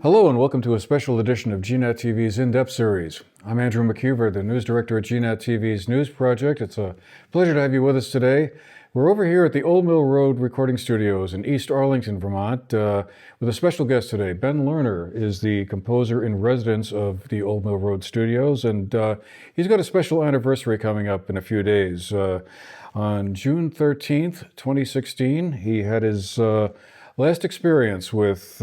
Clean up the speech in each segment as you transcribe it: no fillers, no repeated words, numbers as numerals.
Hello and welcome to a special edition of GNAT-TV's In-Depth series. I'm Andrew McHuber, the news director at GNAT-TV's News Project. It's a pleasure to have you with us today. We're over here at the Old Mill Road Recording Studios in East Arlington, Vermont, with a special guest today. Ben Lerner is the composer in residence of the Old Mill Road Studios, and he's got a special anniversary coming up in a few days. On June 13th, 2016, he had his last experience with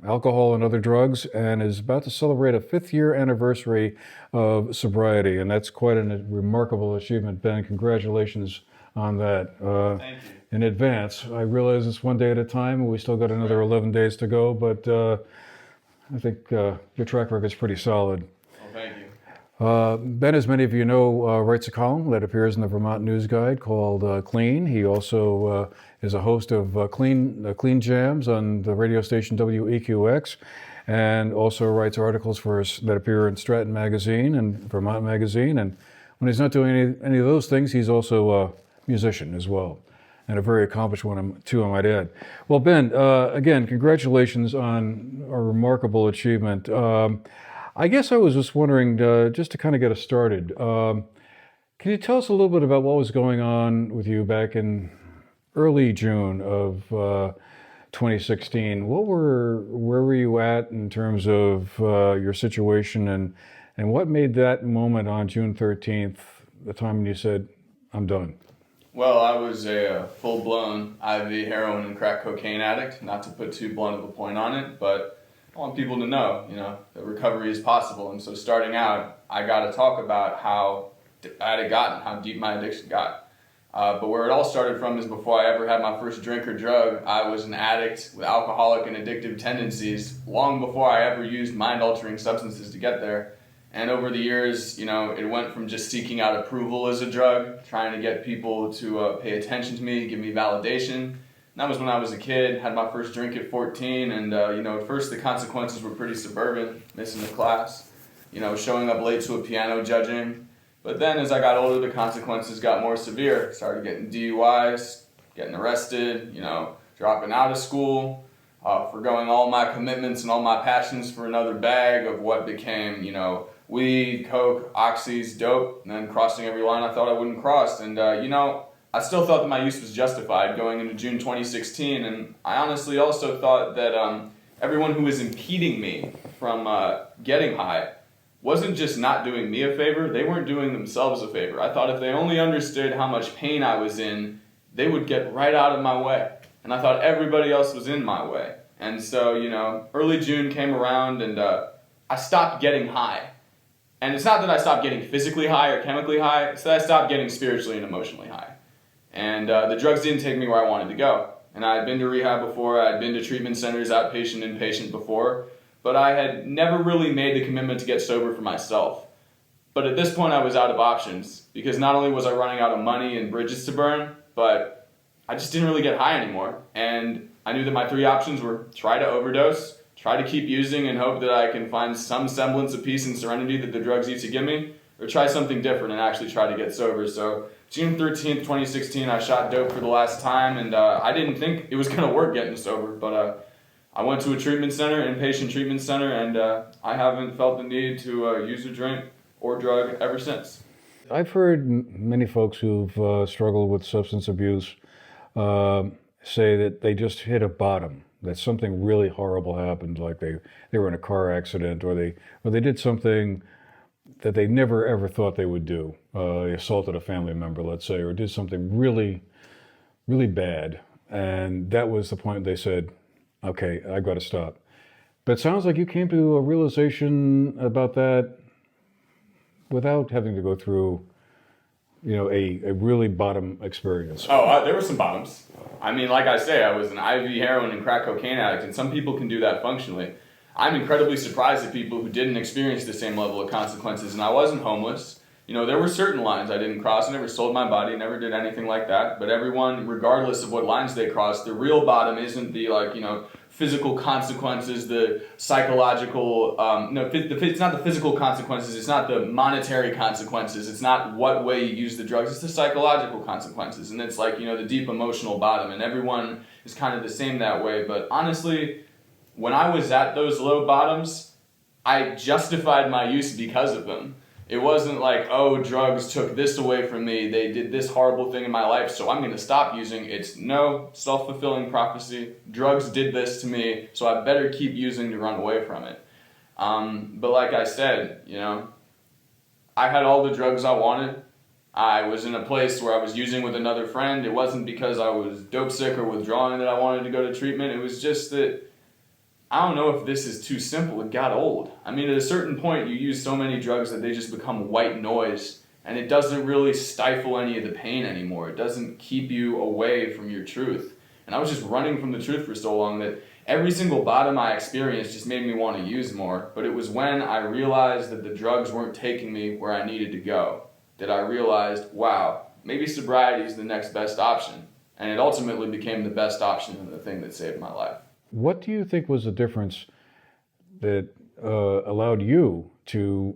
alcohol and other drugs, and is about to celebrate a 5th-year anniversary of sobriety, and that's quite a remarkable achievement. Ben, congratulations on that. Thank you. In advance. I realize it's one day at a time, and we still got another 11 days to go, but I think your track record's pretty solid. Well, thank you. Ben, as many of you know, writes a column that appears in the Vermont News Guide called Clean. He also is a host of Clean Jams on the radio station WEQX, and also writes articles for us that appear in Stratton Magazine and Vermont Magazine. And when he's not doing any of those things, he's also a musician as well, and a very accomplished one too, I might add. Well, Ben, again, congratulations on a remarkable achievement. I guess I was just wondering, just to kind of get us started, can you tell us a little bit about what was going on with you back in early June of 2016? Where were you at in terms of your situation, and what made that moment on June 13th, the time when you said, I'm done? Well, I was a full-blown IV heroin and crack cocaine addict, not to put too blunt of a point on it, but I want people to know, that recovery is possible. And so starting out, I got to talk about how bad it got and how deep my addiction got. But where it all started from is before I ever had my first drink or drug, I was an addict with alcoholic and addictive tendencies long before I ever used mind-altering substances to get there. And over the years, it went from just seeking out approval as a drug, trying to get people to pay attention to me, give me validation. And that was when I was a kid, had my first drink at 14, and at first the consequences were pretty suburban, missing the class, showing up late to a piano judging. But then as I got older, the consequences got more severe. Started getting DUIs, getting arrested, dropping out of school, forgoing all my commitments and all my passions for another bag of what became, weed, coke, oxys, dope, and then crossing every line I thought I wouldn't cross. And, I still thought that my use was justified going into June 2016, and I honestly also thought that everyone who was impeding me from getting high wasn't just not doing me a favor, they weren't doing themselves a favor. I thought if they only understood how much pain I was in, they would get right out of my way. And I thought everybody else was in my way. And so, early June came around, and I stopped getting high. And it's not that I stopped getting physically high or chemically high, it's that I stopped getting spiritually and emotionally high. And the drugs didn't take me where I wanted to go. And I had been to rehab before, I had been to treatment centers, outpatient, inpatient before, but I had never really made the commitment to get sober for myself. But at this point I was out of options, because not only was I running out of money and bridges to burn, but I just didn't really get high anymore. And I knew that my 3 options were try to overdose, try to keep using and hope that I can find some semblance of peace and serenity that the drugs used to give me, or try something different and actually try to get sober. So June 13th, 2016, I shot dope for the last time, and I didn't think it was going to work getting sober, but I went to a treatment center, inpatient treatment center, and I haven't felt the need to use a drink or drug ever since. I've heard many folks who've struggled with substance abuse say that they just hit a bottom, that something really horrible happened, like they were in a car accident, or they did something that they never ever thought they would do. They assaulted a family member, let's say, or did something really, really bad. And that was the point they said, okay, I've got to stop. But it sounds like you came to a realization about that without having to go through, a really bottom experience. Oh, there were some bottoms. I mean, like I say, I was an IV heroin and crack cocaine addict, and some people can do that functionally. I'm incredibly surprised at people who didn't experience the same level of consequences, and I wasn't homeless. There were certain lines I didn't cross. I never sold my body, never did anything like that. But everyone, regardless of what lines they crossed, the real bottom isn't the, physical consequences, the psychological, it's not the physical consequences, it's not the monetary consequences, it's not what way you use the drugs, it's the psychological consequences. And it's the deep emotional bottom, and everyone is kind of the same that way. But honestly, when I was at those low bottoms, I justified my use because of them. It wasn't like, oh, drugs took this away from me, they did this horrible thing in my life, so I'm going to stop using. It's no, self-fulfilling prophecy. Drugs did this to me, so I better keep using to run away from it. But like I said, you know, I had all the drugs I wanted. I was in a place where I was using with another friend. It wasn't because I was dope sick or withdrawing that I wanted to go to treatment. It was just that, I don't know if this is too simple, it got old. I mean, at a certain point, you use so many drugs that they just become white noise, and it doesn't really stifle any of the pain anymore. It doesn't keep you away from your truth. And I was just running from the truth for so long that every single bottom I experienced just made me want to use more. But it was when I realized that the drugs weren't taking me where I needed to go that I realized, wow, maybe sobriety is the next best option. And it ultimately became the best option and the thing that saved my life. What do you think was the difference that allowed you to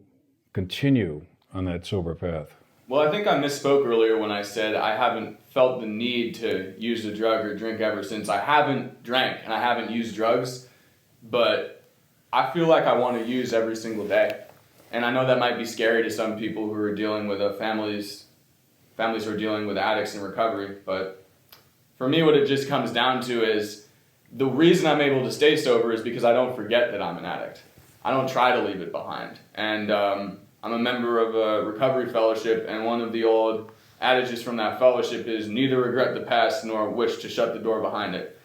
continue on that sober path? Well, I think I misspoke earlier when I said I haven't felt the need to use a drug or drink ever since. I haven't drank and I haven't used drugs, but I feel like I want to use every single day. And I know that might be scary to some people who are dealing with families who are dealing with addicts in recovery, but for me what it just comes down to is the reason I'm able to stay sober is because I don't forget that I'm an addict. I don't try to leave it behind. And I'm a member of a recovery fellowship, and one of the old adages from that fellowship is neither regret the past nor wish to shut the door behind it.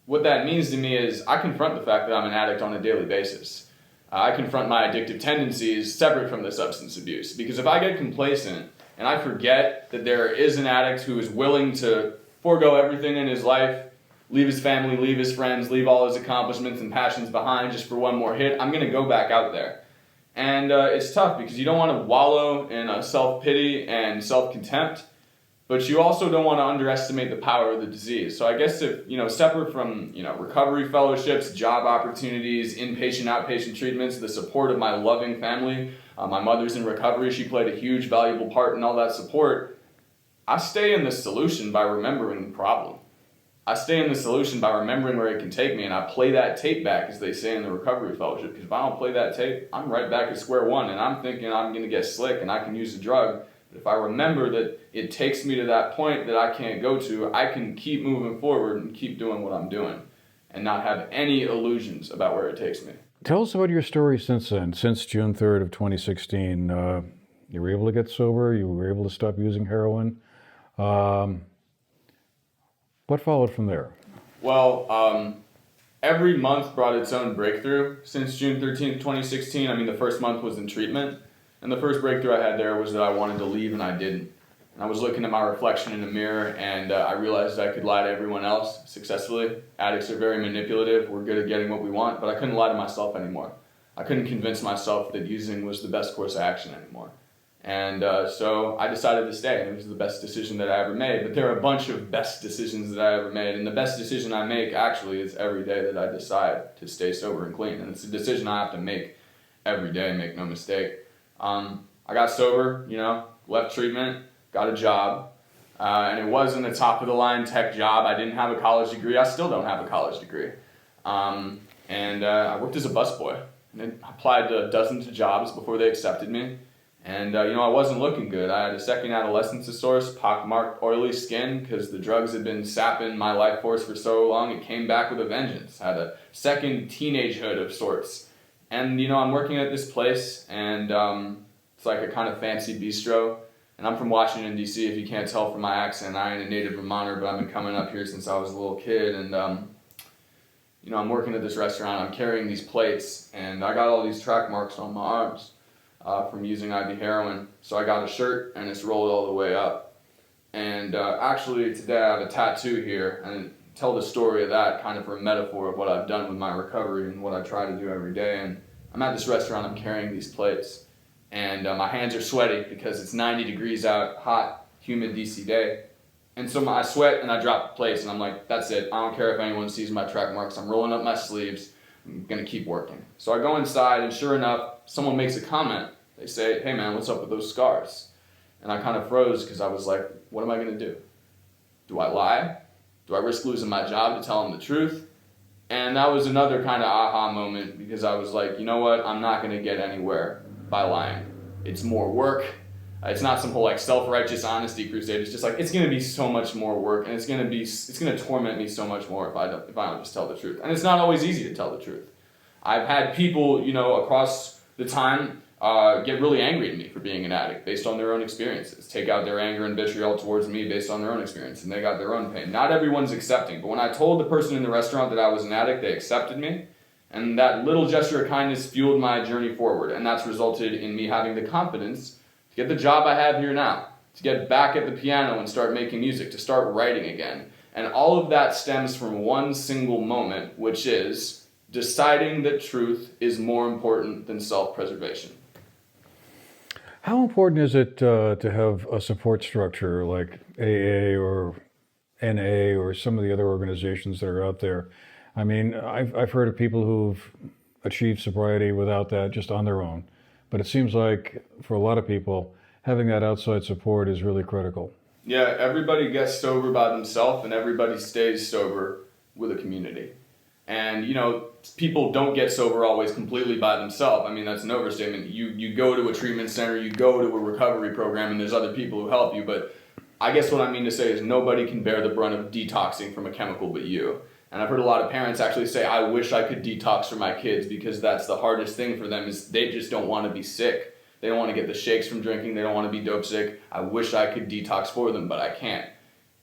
What that means to me is I confront the fact that I'm an addict on a daily basis. I confront my addictive tendencies separate from the substance abuse, because if I get complacent and I forget that there is an addict who is willing to forego everything in his life, leave his family, leave his friends, leave all his accomplishments and passions behind just for one more hit, I'm going to go back out there. And it's tough because you don't want to wallow in self-pity and self-contempt, but you also don't want to underestimate the power of the disease. So I guess if, separate from, recovery fellowships, job opportunities, inpatient, outpatient treatments, the support of my loving family, my mother's in recovery, she played a huge, valuable part in all that support. I stay in the solution by remembering the problem. I stay in the solution by remembering where it can take me, and I play that tape back, as they say in the recovery fellowship, because if I don't play that tape, I'm right back at square one, and I'm thinking I'm going to get slick and I can use a drug. But if I remember that it takes me to that point that I can't go to, I can keep moving forward and keep doing what I'm doing and not have any illusions about where it takes me. Tell us about your story since then, since June 3rd of 2016. You were able to get sober, you were able to stop using heroin. What followed from there? Well, every month brought its own breakthrough since June 13th, 2016. I mean, the first month was in treatment, and the first breakthrough I had there was that I wanted to leave and I didn't. And I was looking at my reflection in the mirror, and I realized I could lie to everyone else successfully. Addicts are very manipulative. We're good at getting what we want, but I couldn't lie to myself anymore. I couldn't convince myself that using was the best course of action anymore. And so I decided to stay, and it was the best decision that I ever made. But there are a bunch of best decisions that I ever made, and the best decision I make actually is every day that I decide to stay sober and clean. And it's a decision I have to make every day, make no mistake. I got sober, left treatment, got a job, and it wasn't a top-of-the-line tech job. I didn't have a college degree. I still don't have a college degree. I worked as a busboy, and I applied to dozens of jobs before they accepted me. And, I wasn't looking good. I had a second adolescence of sorts, pockmarked, oily skin, because the drugs had been sapping my life force for so long, it came back with a vengeance. I had a second teenagehood of sorts. And, I'm working at this place, and it's like a kind of fancy bistro. And I'm from Washington, D.C., if you can't tell from my accent. I ain't a native Vermonter, but I've been coming up here since I was a little kid. And, I'm working at this restaurant, I'm carrying these plates, and I got all these track marks on my arms. From using IV heroin. So I got a shirt and it's rolled all the way up. And actually today I have a tattoo here, and tell the story of that kind of for a metaphor of what I've done with my recovery and what I try to do every day. And I'm at this restaurant, I'm carrying these plates, and my hands are sweaty because it's 90 degrees out, hot, humid DC day. And so I sweat and I drop the plates, and I'm like, that's it. I don't care if anyone sees my track marks. I'm rolling up my sleeves. I'm going to keep working. So I go inside, and sure enough, someone makes a comment. They say, hey man, what's up with those scars? And I kind of froze because I was like, what am I going to do? Do I lie? Do I risk losing my job to tell them the truth? And that was another kind of aha moment, because I was like, you know what, I'm not going to get anywhere by lying. It's more work. It's not some whole like self-righteous honesty crusade. It's just like, it's going to be so much more work, and it's going to torment me so much more if I don't just tell the truth. And it's not always easy to tell the truth. I've had people, across the time get really angry at me for being an addict based on their own experiences, take out their anger and vitriol towards me based on their own experience, and they got their own pain. Not everyone's accepting, but when I told the person in the restaurant that I was an addict, they accepted me, and that little gesture of kindness fueled my journey forward, and that's resulted in me having the confidence to get the job I have here now, to get back at the piano and start making music, to start writing again. And all of that stems from one single moment, which is deciding that truth is more important than self-preservation. How important is it to have a support structure like AA or NA or some of the other organizations that are out there? I mean, I've heard of people who've achieved sobriety without that, just on their own. But it seems like for a lot of people, having that outside support is really critical. Yeah, everybody gets sober by themselves, and everybody stays sober with a community. And, people don't get sober always completely by themselves. I mean, that's an overstatement. You go to a treatment center, you go to a recovery program, and there's other people who help you. But I guess what I mean to say is nobody can bear the brunt of detoxing from a chemical but you. And I've heard a lot of parents actually say, I wish I could detox for my kids, because that's the hardest thing for them, is they just don't want to be sick. They don't want to get the shakes from drinking. They don't want to be dope sick. I wish I could detox for them, but I can't.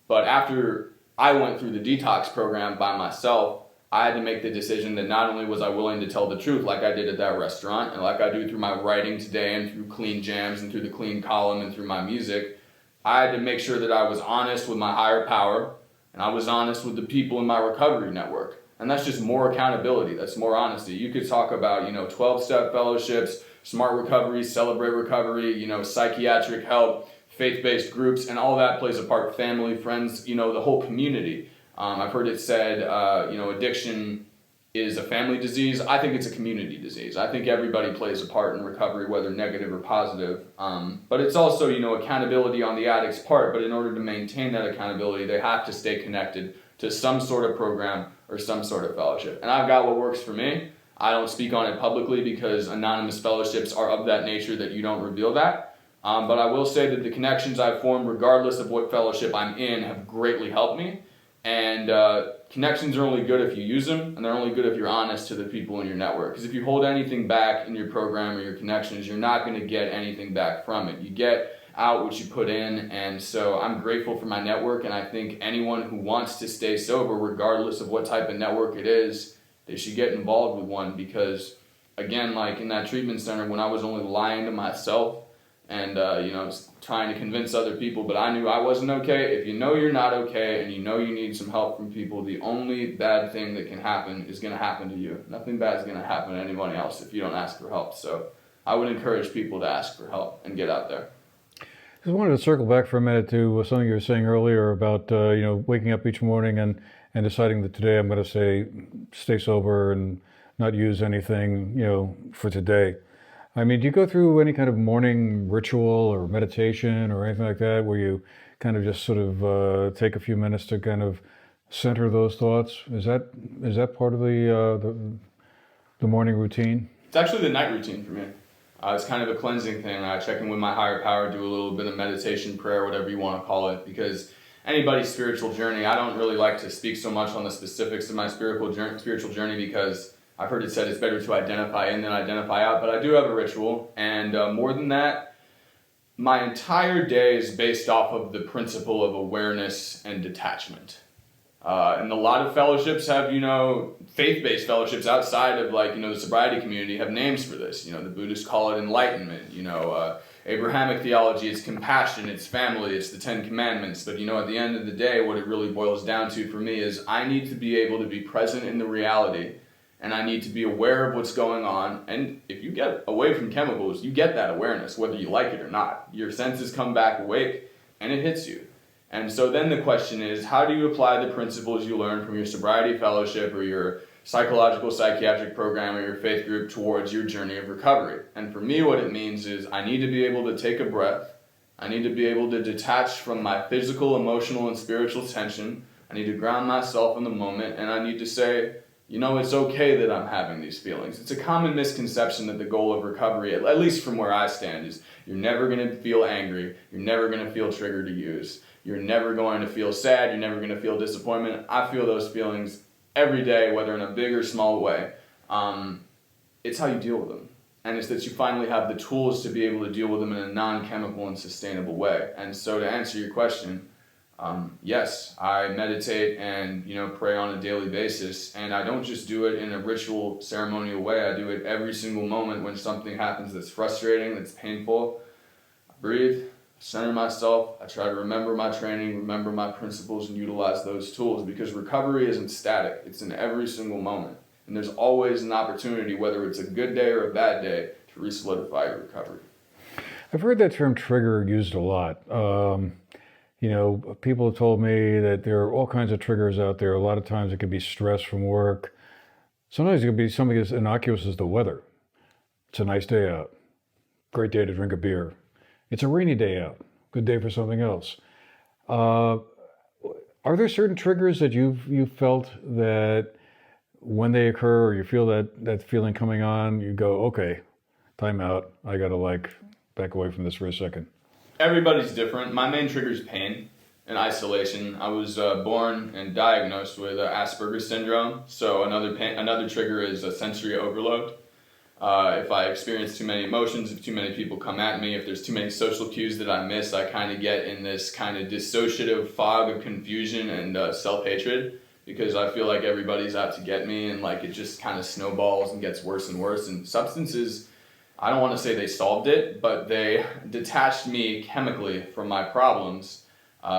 But after I went through the detox program by myself, I had to make the decision that not only was I willing to tell the truth like I did at that restaurant, and like I do through my writing today and through Clean Jams and through the Clean column and through my music, I had to make sure that I was honest with my higher power, and I was honest with the people in my recovery network. And that's just more accountability. That's more honesty. You could talk about, 12-step fellowships, smart recovery, celebrate recovery, psychiatric help, faith-based groups, and all that plays a part. Family, friends, the whole community. I've heard it said, addiction is a family disease. I think it's a community disease. I think everybody plays a part in recovery, whether negative or positive. But it's also, accountability on the addict's part. But in order to maintain that accountability, they have to stay connected to some sort of program or some sort of fellowship. And I've got what works for me. I don't speak on it publicly because anonymous fellowships are of that nature that you don't reveal that. But I will say that the connections I've formed, regardless of what fellowship I'm in, have greatly helped me. And connections are only good if you use them, and they're only good if you're honest to the people in your network. Because if you hold anything back in your program or your connections, you're not going to get anything back from it. You get out what you put in, and so I'm grateful for my network, and I think anyone who wants to stay sober, regardless of what type of network it is, they should get involved with one. Because, again, like in that treatment center, when I was only lying to myself, and, trying to convince other people, but I knew I wasn't okay. If you know you're not okay and you know you need some help from people, the only bad thing that can happen is going to happen to you. Nothing bad is going to happen to anyone else if you don't ask for help. So I would encourage people to ask for help and get out there. I wanted to circle back for a minute to something you were saying earlier about, waking up each morning and deciding that today I'm going to stay sober and not use anything, for today. I mean, do you go through any kind of morning ritual or meditation or anything like that where you kind of just sort of take a few minutes to kind of center those thoughts? Is that part of the morning routine? It's actually the night routine for me. It's kind of a cleansing thing. I check in with my higher power, do a little bit of meditation, prayer, whatever you want to call it, because anybody's spiritual journey, I don't really like to speak so much on the specifics of my spiritual journey because I've heard it said it's better to identify in than identify out, but I do have a ritual, and more than that, my entire day is based off of the principle of awareness and detachment. And a lot of fellowships have, faith-based fellowships outside of the sobriety community have names for this. The Buddhists call it enlightenment. Abrahamic theology, it's compassion, it's family, it's the 10 Commandments. But, at the end of the day, what it really boils down to for me is I need to be able to be present in the reality, and I need to be aware of what's going on. And if you get away from chemicals, you get that awareness, whether you like it or not. Your senses come back awake, and it hits you. And so then the question is, how do you apply the principles you learn from your sobriety fellowship or your psychological psychiatric program or your faith group towards your journey of recovery? And for me, what it means is I need to be able to take a breath. I need to be able to detach from my physical, emotional, and spiritual tension. I need to ground myself in the moment, and I need to say, you know, it's okay that I'm having these feelings. It's a common misconception that the goal of recovery, at least from where I stand, is you're never going to feel angry, you're never going to feel triggered to use, you're never going to feel sad, you're never going to feel disappointment. I feel those feelings every day, whether in a big or small way. It's how you deal with them. And it's that you finally have the tools to be able to deal with them in a non-chemical and sustainable way. And so to answer your question, yes, I meditate and, you know, pray on a daily basis. And I don't just do it in a ritual, ceremonial way. I do it every single moment when something happens that's frustrating, that's painful. I breathe, center myself. I try to remember my training, remember my principles, and utilize those tools, because recovery isn't static. It's in every single moment. And there's always an opportunity, whether it's a good day or a bad day, to re-solidify your recovery. I've heard that term trigger used a lot. You know, people have told me that there are all kinds of triggers out there. A lot of times it could be stress from work. Sometimes it could be something as innocuous as the weather. It's a nice day out. Great day to drink a beer. It's a rainy day out. Good day for something else. Are there certain triggers that you've felt that when they occur, or you feel that feeling coming on, you go, okay, time out. I got to back away from this for a second? Everybody's different. My main trigger is pain and isolation. I was born and diagnosed with Asperger's syndrome. So another trigger is a sensory overload. If I experience too many emotions, if too many people come at me, if there's too many social cues that I miss, I kind of get in this kind of dissociative fog of confusion and self-hatred, because I feel like everybody's out to get me, and like it just kind of snowballs and gets worse and worse. And substances, I don't want to say they solved it, but they detached me chemically from my problems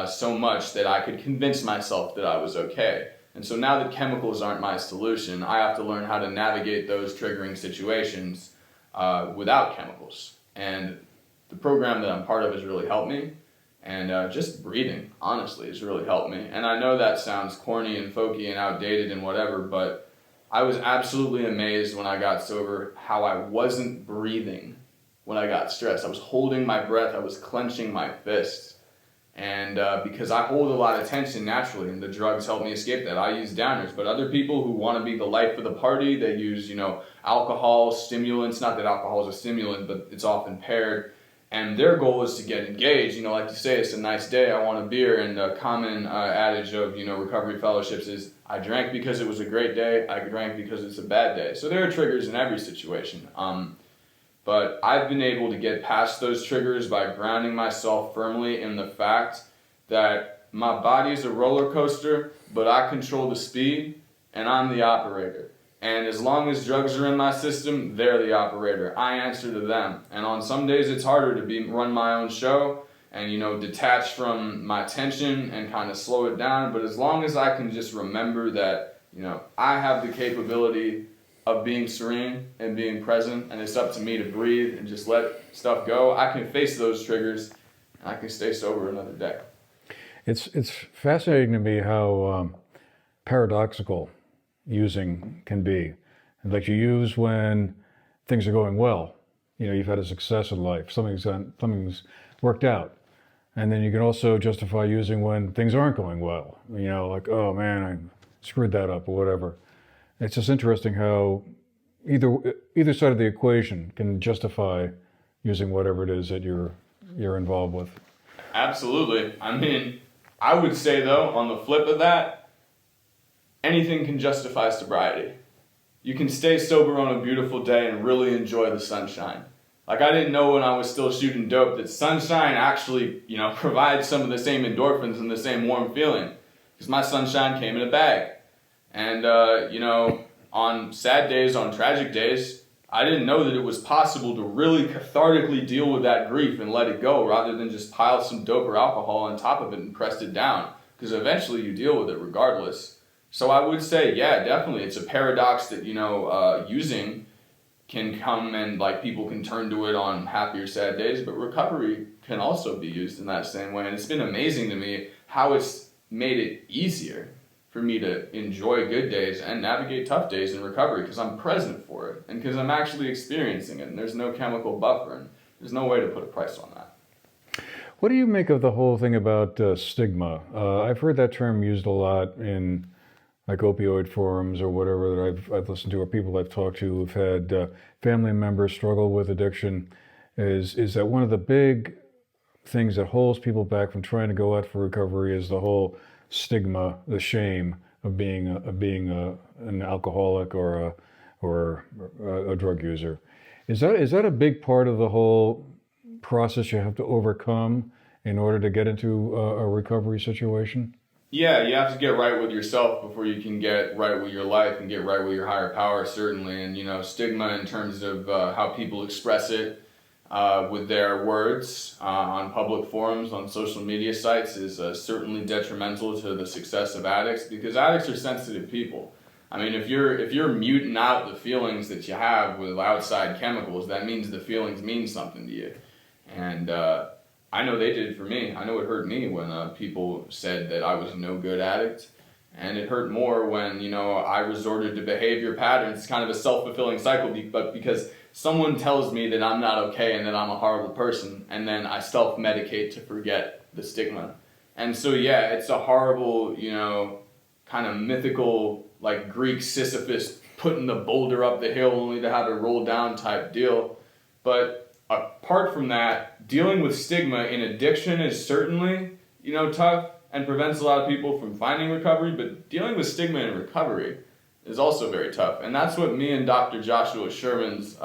so much that I could convince myself that I was okay. And so now that chemicals aren't my solution, I have to learn how to navigate those triggering situations without chemicals. And the program that I'm part of has really helped me. And just breathing, honestly, has really helped me. And I know that sounds corny and folky and outdated and whatever, but I was absolutely amazed when I got sober how I wasn't breathing when I got stressed. I was holding my breath, I was clenching my fists. And because I hold a lot of tension naturally, and the drugs help me escape that. I use downers, but other people who want to be the life of the party, they use, you know, alcohol, stimulants. Not that alcohol is a stimulant, but it's often paired. And their goal is to get engaged. You know, like you say, it's a nice day, I want a beer. And a common adage of, you know, recovery fellowships is, I drank because it was a great day, I drank because it's a bad day. So there are triggers in every situation. But I've been able to get past those triggers by grounding myself firmly in the fact that my body is a roller coaster, but I control the speed, and I'm the operator. And as long as drugs are in my system, they're the operator. I answer to them. And on some days it's harder to run my own show and, you know, detach from my tension and kind of slow it down. But as long as I can just remember that, you know, I have the capability of being serene and being present, and it's up to me to breathe and just let stuff go, I can face those triggers and I can stay sober another day. It's fascinating to me how paradoxical using can be. And like you use when things are going well. You know, you've had a success in life, something's worked out. And then you can also justify using when things aren't going well. You know, like, oh man, I screwed that up or whatever. It's just interesting how either side of the equation can justify using whatever it is that you're involved with. Absolutely. I mean, I would say though, on the flip of that, anything can justify sobriety. You can stay sober on a beautiful day and really enjoy the sunshine. Like, I didn't know when I was still shooting dope that sunshine actually, you know, provides some of the same endorphins and the same warm feeling. Because my sunshine came in a bag. And, you know, on sad days, on tragic days, I didn't know that it was possible to really cathartically deal with that grief and let it go, rather than just pile some dope or alcohol on top of it and press it down. Because eventually you deal with it regardless. So I would say, yeah, definitely. It's a paradox that, you know, using can come and like people can turn to it on happy or sad days, but recovery can also be used in that same way. And it's been amazing to me how it's made it easier for me to enjoy good days and navigate tough days in recovery, because I'm present for it and because I'm actually experiencing it, and there's no chemical buffer and there's no way to put a price on that. What do you make of the whole thing about stigma? I've heard that term used a lot in like opioid forums or whatever that I've listened to, or people I've talked to who've had family members struggle with addiction. Is that one of the big things that holds people back from trying to go out for recovery is the whole stigma, the shame of being an alcoholic or a drug user. Is that a big part of the whole process you have to overcome in order to get into a recovery situation? Yeah, you have to get right with yourself before you can get right with your life and get right with your higher power, certainly. And, stigma in terms of how people express it with their words on public forums, on social media sites is certainly detrimental to the success of addicts, because addicts are sensitive people. I mean, if you're muting out the feelings that you have with outside chemicals, that means the feelings mean something to you. And I know they did for me. I know it hurt me when people said that I was a no good addict. And it hurt more when, I resorted to behavior patterns. It's kind of a self-fulfilling cycle, but because someone tells me that I'm not okay and that I'm a horrible person, and then I self-medicate to forget the stigma. And so, yeah, it's a horrible, kind of mythical, like Greek Sisyphus putting the boulder up the hill only to have it roll down type deal. But apart from that, dealing with stigma in addiction is certainly, tough and prevents a lot of people from finding recovery, but dealing with stigma in recovery is also very tough. And that's what me and Dr. Joshua Sherman's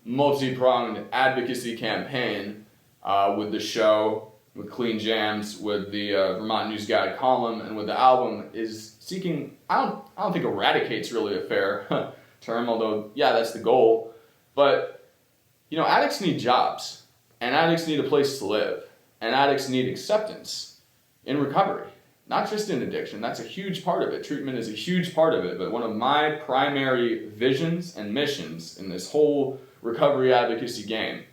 multi-pronged advocacy campaign with the show, with Clean Jams, with the Vermont News Guide column, and with the album is seeking. I don't think eradicate's really a fair term, although, yeah, that's the goal. But, addicts need jobs, and addicts need a place to live, and addicts need acceptance in recovery, not just in addiction. That's a huge part of it. Treatment is a huge part of it, but one of my primary visions and missions in this whole recovery advocacy game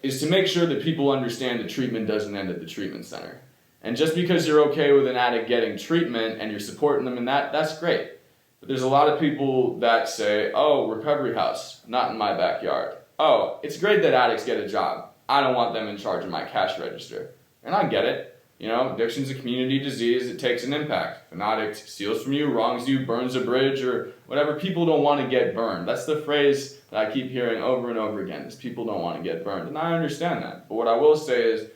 is to make sure that people understand that treatment doesn't end at the treatment center. And just because you're okay with an addict getting treatment and you're supporting them in that, that's great. But there's a lot of people that say, oh, recovery house, not in my backyard. Oh, it's great that addicts get a job. I don't want them in charge of my cash register. And I get it. Addiction's a community disease. It takes an impact. If an addict steals from you, wrongs you, burns a bridge, or whatever, people don't want to get burned. That's the phrase that I keep hearing over and over again, is people don't want to get burned. And I understand that. But what I will say is,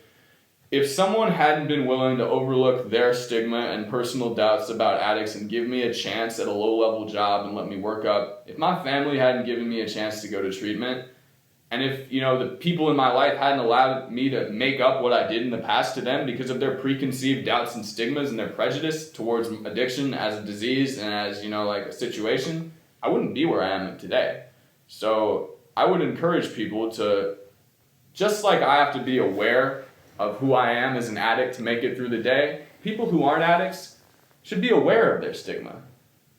if someone hadn't been willing to overlook their stigma and personal doubts about addicts and give me a chance at a low-level job and let me work up, if my family hadn't given me a chance to go to treatment, and if, the people in my life hadn't allowed me to make up what I did in the past to them because of their preconceived doubts and stigmas and their prejudice towards addiction as a disease and as, like a situation, I wouldn't be where I am today. So I would encourage people to, just like I have to be aware of who I am as an addict to make it through the day, people who aren't addicts should be aware of their stigma.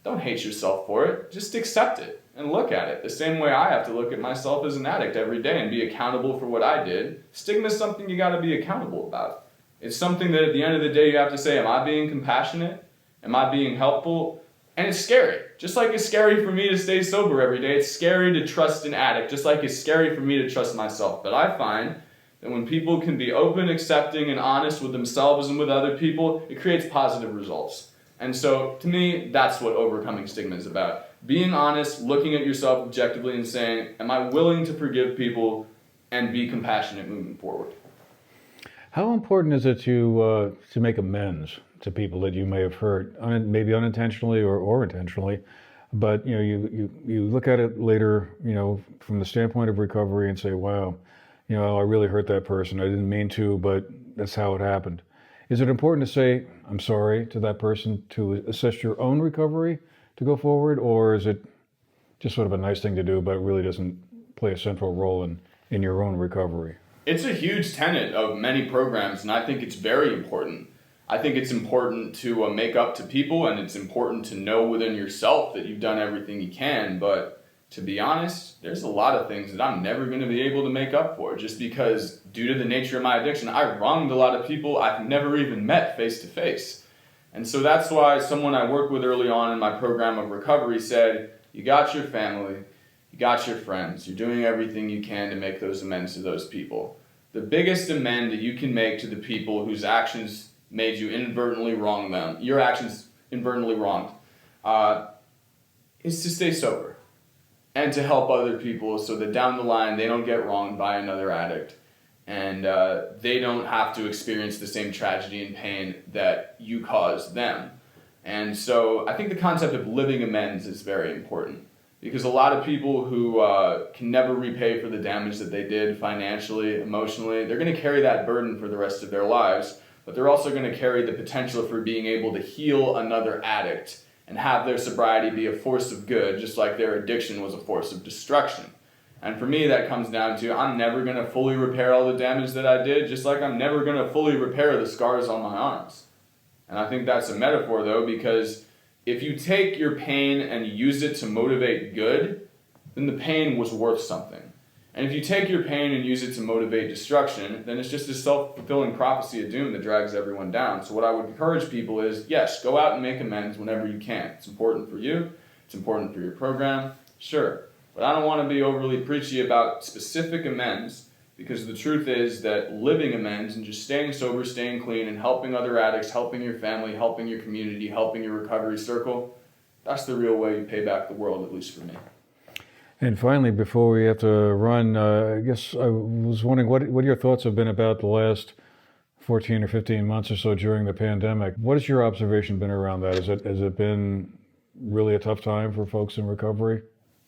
Don't hate yourself for it. Just accept it and look at it the same way I have to look at myself as an addict every day and be accountable for what I did. Stigma is something you got to be accountable about. It's something that at the end of the day you have to say, am I being compassionate? Am I being helpful? And it's scary. Just like it's scary for me to stay sober every day, it's scary to trust an addict, just like it's scary for me to trust myself. But I find that when people can be open, accepting, and honest with themselves and with other people, it creates positive results. And so, to me, that's what overcoming stigma is about. Being honest, looking at yourself objectively and saying, am I willing to forgive people and be compassionate moving forward? How important is it to make amends to people that you may have hurt, maybe unintentionally or intentionally? But you look at it later, from the standpoint of recovery and say, wow, I really hurt that person. I didn't mean to, but that's how it happened. Is it important to say, I'm sorry to that person to assist your own recovery to go forward? Or is it just sort of a nice thing to do, but it really doesn't play a central role in your own recovery? It's a huge tenet of many programs, and I think it's very important. I think it's important to make up to people, and it's important to know within yourself that you've done everything you can, but to be honest, there's a lot of things that I'm never going to be able to make up for, just because due to the nature of my addiction, I wronged a lot of people I've never even met face to face. And so that's why someone I worked with early on in my program of recovery said, you got your family, you got your friends, you're doing everything you can to make those amends to those people. the biggest amend that you can make to the people whose actions made you inadvertently wrong them, your actions inadvertently wronged, is to stay sober and to help other people so that down the line they don't get wronged by another addict and they don't have to experience the same tragedy and pain that you caused them. And so I think the concept of living amends is very important, because a lot of people who can never repay for the damage that they did financially, emotionally, they're going to carry that burden for the rest of their lives, but they're also going to carry the potential for being able to heal another addict and have their sobriety be a force of good, just like their addiction was a force of destruction. And for me, that comes down to I'm never going to fully repair all the damage that I did, just like I'm never going to fully repair the scars on my arms. And I think that's a metaphor, though, because if you take your pain and use it to motivate good, then the pain was worth something. And if you take your pain and use it to motivate destruction, then it's just a self-fulfilling prophecy of doom that drags everyone down. So what I would encourage people is, yes, go out and make amends whenever you can. It's important for you. It's important for your program. Sure. But I don't want to be overly preachy about specific amends, because the truth is that living amends and just staying sober, staying clean, and helping other addicts, helping your family, helping your community, helping your recovery circle, that's the real way you pay back the world, at least for me. And finally, before we have to run, I guess I was wondering what your thoughts have been about the last 14 or 15 months or so during the pandemic. What has your observation been around that? Has it been really a tough time for folks in recovery?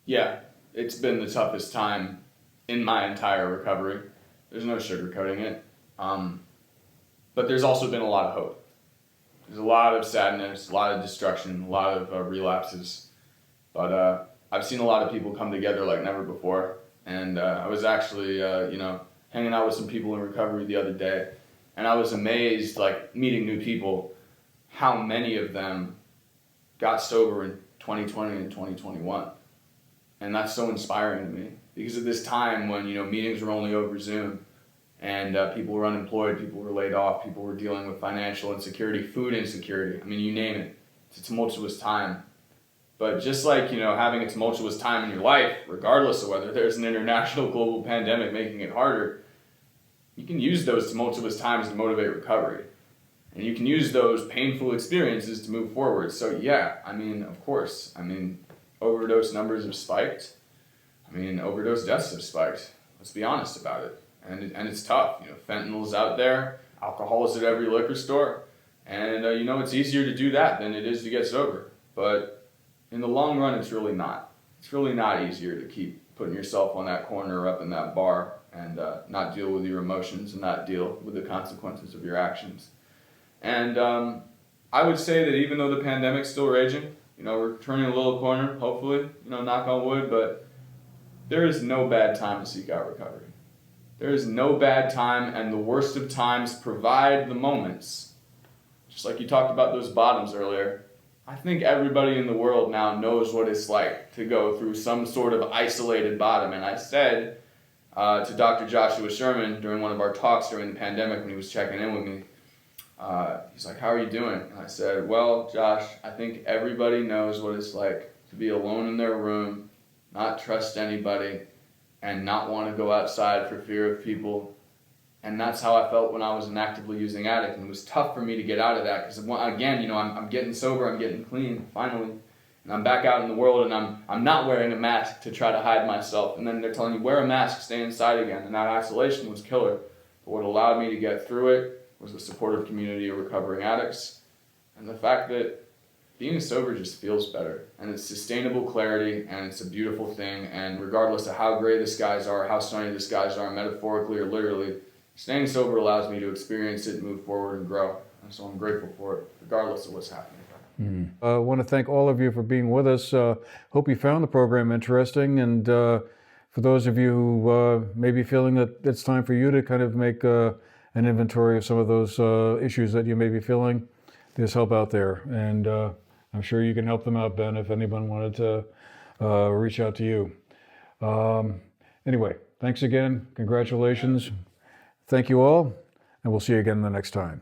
Yeah, it's been the toughest time in my entire recovery. There's no sugarcoating it. But there's also been a lot of hope. There's a lot of sadness, a lot of destruction, a lot of relapses. But I've seen a lot of people come together like never before. And I was actually, hanging out with some people in recovery the other day. And I was amazed, like meeting new people, how many of them got sober in 2020 and 2021. And that's so inspiring to me. Because at this time when, meetings were only over Zoom and people were unemployed, people were laid off, people were dealing with financial insecurity, food insecurity, I mean, you name it. It's a tumultuous time. But just like, having a tumultuous time in your life, regardless of whether there's an international global pandemic making it harder, you can use those tumultuous times to motivate recovery. And you can use those painful experiences to move forward. So yeah, of course, overdose numbers have spiked. Overdose deaths have spiked. Let's be honest about it. And it's tough. Fentanyl's out there. Alcohol is at every liquor store. And, it's easier to do that than it is to get sober. But in the long run, it's really not. It's really not easier to keep putting yourself on that corner or up in that bar and not deal with your emotions and not deal with the consequences of your actions. And I would say that even though the pandemic's still raging, we're turning a little corner, hopefully, knock on wood, but there is no bad time to seek out recovery. There is no bad time, and the worst of times provide the moments. Just like you talked about those bottoms earlier, I think everybody in the world now knows what it's like to go through some sort of isolated bottom. And I said to Dr. Joshua Sherman during one of our talks during the pandemic when he was checking in with me, he's like, "How are you doing?" And I said, "Well, Josh, I think everybody knows what it's like to be alone in their room, not trust anybody, and not want to go outside for fear of people." And that's how I felt when I was an actively using addict. And it was tough for me to get out of that because, again, I'm getting sober, I'm getting clean, finally. And I'm back out in the world, and I'm not wearing a mask to try to hide myself. And then they're telling you, wear a mask, stay inside again. And that isolation was killer. But what allowed me to get through it was the supportive community of recovering addicts. And the fact that being sober just feels better. And it's sustainable clarity, and it's a beautiful thing. And regardless of how gray the skies are, how sunny the skies are, metaphorically or literally, staying sober allows me to experience it, move forward, and grow. And so I'm grateful for it, regardless of what's happening. I want to thank all of you for being with us. Hope you found the program interesting. And for those of you who may be feeling that it's time for you to kind of make an inventory of some of those issues that you may be feeling, there's help out there. And I'm sure you can help them out, Ben, if anyone wanted to reach out to you. Anyway, thanks again. Congratulations. Thank you all, and we'll see you again the next time.